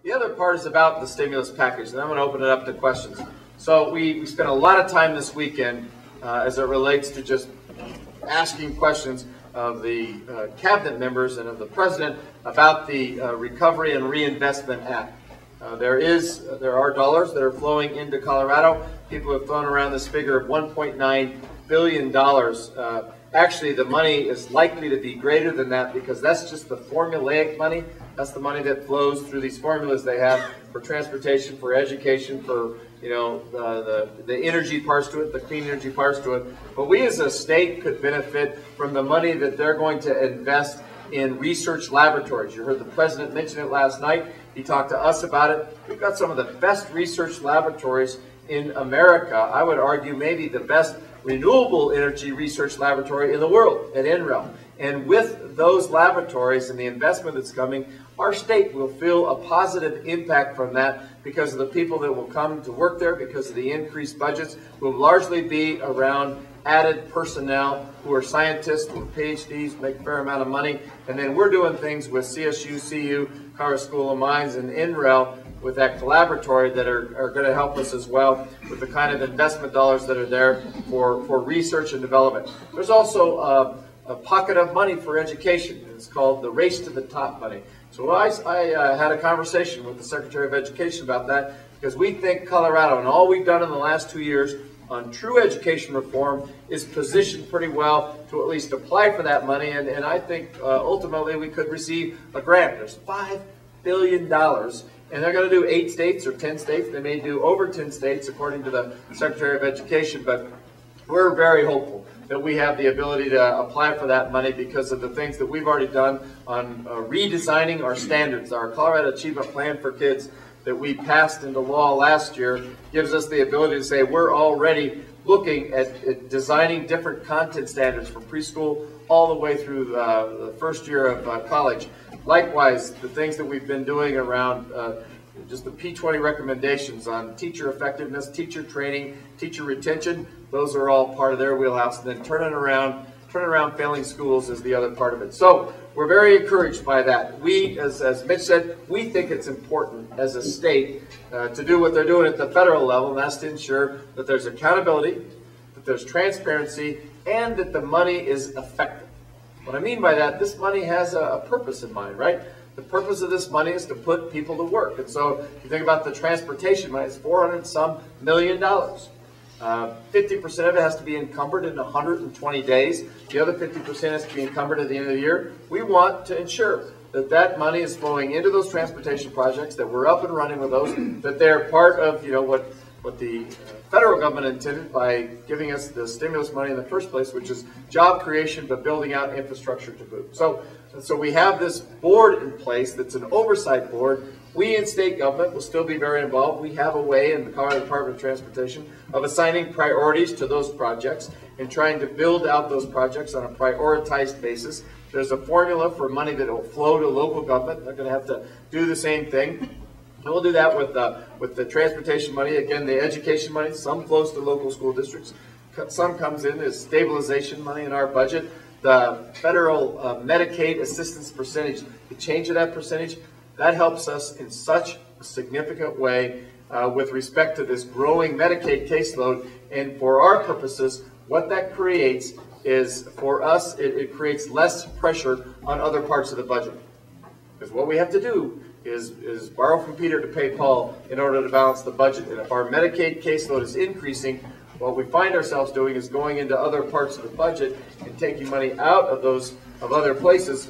The other part is about the stimulus package, and I'm going to open it up to questions. So we spent a lot of time this weekend as it relates to just asking questions of the cabinet members and of the president about the Recovery and Reinvestment Act. There are dollars that are flowing into Colorado. People have thrown around this figure of $1.9 billion. Actually, the money is likely to be greater than that because that's just the formulaic money. That's the money that flows through these formulas they have for transportation, for education, for the energy parts to it, the clean energy parts to it. But we as a state could benefit from the money that they're going to invest in research laboratories. You heard the president mention it last night. He talked to us about it. We've got some of the best research laboratories in America. I would argue maybe the best renewable energy research laboratory in the world at NREL. And with those laboratories and the investment that's coming, our state will feel a positive impact from that because of the people that will come to work there, because of the increased budgets will largely be around added personnel who are scientists, who are PhDs, make a fair amount of money. And then we're doing things with CSU, CU, Colorado School of Mines, and NREL with that collaboratory that are going to help us as well with the kind of investment dollars that are there for research and development. There's also a pocket of money for education. It's called the Race to the Top money. So I had a conversation with the Secretary of Education about that because we think Colorado and all we've done in the last 2 years on true education reform is positioned pretty well to at least apply for that money, and I think ultimately we could receive a grant. There's $5 billion, and they're going to do 8 states or 10 states. They may do over 10 states according to the Secretary of Education, but we're very hopeful that we have the ability to apply for that money because of the things that we've already done on redesigning our standards. Our Colorado Achievement Plan for Kids that we passed into law last year gives us the ability to say we're already looking at designing different content standards from preschool all the way through the first year of college. Likewise, the things that we've been doing around just the P20 recommendations on teacher effectiveness, teacher training, teacher retention, those are all part of their wheelhouse. And then turning around failing schools is the other part of it. So we're very encouraged by that. We, as Mitch said, we think it's important as a state to do what they're doing at the federal level, and that's to ensure that there's accountability, that there's transparency, and that the money is effective. What I mean by that, this money has a purpose in mind, right? The purpose of this money is to put people to work. And so if you think about the transportation money, it's $400-some million. 50% of it has to be encumbered in 120 days. The other 50% has to be encumbered at the end of the year. We want to ensure that that money is flowing into those transportation projects, that we're up and running with those, that they're part of what the federal government intended by giving us the stimulus money in the first place, which is job creation but building out infrastructure to boot. So we have this board in place that's an oversight board. We in state government will still be very involved. We have a way in the Colorado Department of Transportation of assigning priorities to those projects and trying to build out those projects on a prioritized basis. There's a formula for money that will flow to local government. They're going to have to do the same thing. And we'll do that with the transportation money. Again, the education money, some flows to local school districts. Some comes in as stabilization money in our budget. The federal Medicaid assistance percentage, the change of that percentage, that helps us in such a significant way with respect to this growing Medicaid caseload. And for our purposes, what that creates is, for us, it creates less pressure on other parts of the budget. Because what we have to do is borrow from Peter to pay Paul in order to balance the budget. And if our Medicaid caseload is increasing, what we find ourselves doing is going into other parts of the budget and taking money out of other places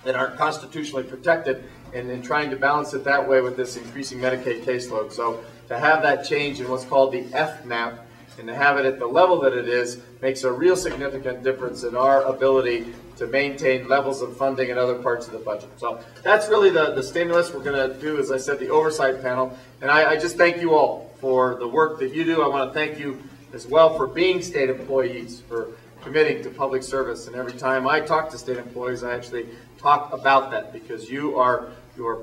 that aren't constitutionally protected and then trying to balance it that way with this increasing Medicaid caseload. So to have that change in what's called the FMAP and to have it at the level that it is makes a real significant difference in our ability to maintain levels of funding in other parts of the budget. So that's really the stimulus. We're going to do, as I said, the oversight panel. And I just thank you all for the work that you do. I want to thank you as well for being state employees, for committing to public service. And every time I talk to state employees, I actually talk about that because you are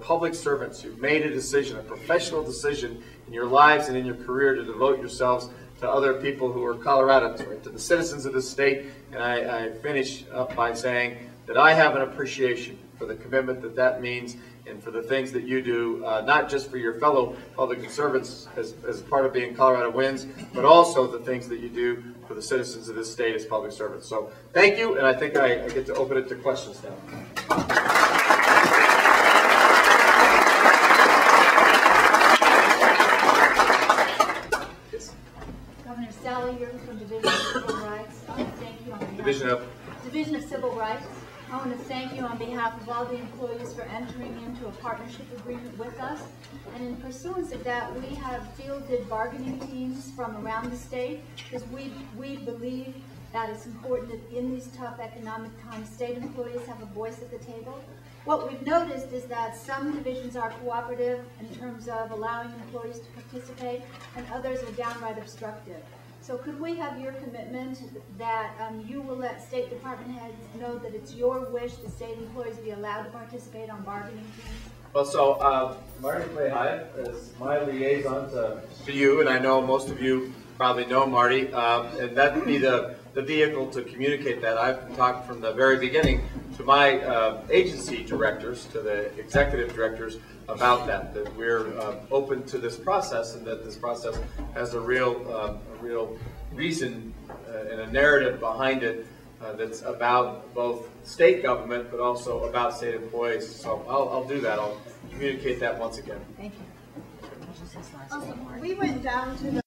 public servants. You've made a decision, a professional decision in your lives and in your career to devote yourselves to to other people who are Coloradans, right, to the citizens of the state. And I finish up by saying that I have an appreciation for the commitment that that means and for the things that you do, not just for your fellow public servants as part of being Colorado Wins, but also the things that you do for the citizens of this state as public servants. So thank you, and I think I get to open it to questions now. Governor Sally, you're from Division of Civil Rights. I want to thank you on behalf Division of Civil Rights. I want to thank you on behalf of all the employees for entering into a partnership agreement with us. And in pursuance of that, we have fielded bargaining teams from around the state because we believe that it's important that in these tough economic times, state employees have a voice at the table. What we've noticed is that some divisions are cooperative in terms of allowing employees to participate, and others are downright obstructive. So could we have your commitment that you will let State Department heads know that it's your wish that state employees be allowed to participate on bargaining teams? Well, so Marty Clay Hyatt is my liaison to you, and I know most of you probably know Marty, and that would be the vehicle to communicate that. I've talked from the very beginning to my agency directors, to the executive directors about that we're open to this process and that this process has a real reason and a narrative behind it that's about both state government but also about state employees. So I'll do that. I'll communicate that once again. Thank you. We went down to the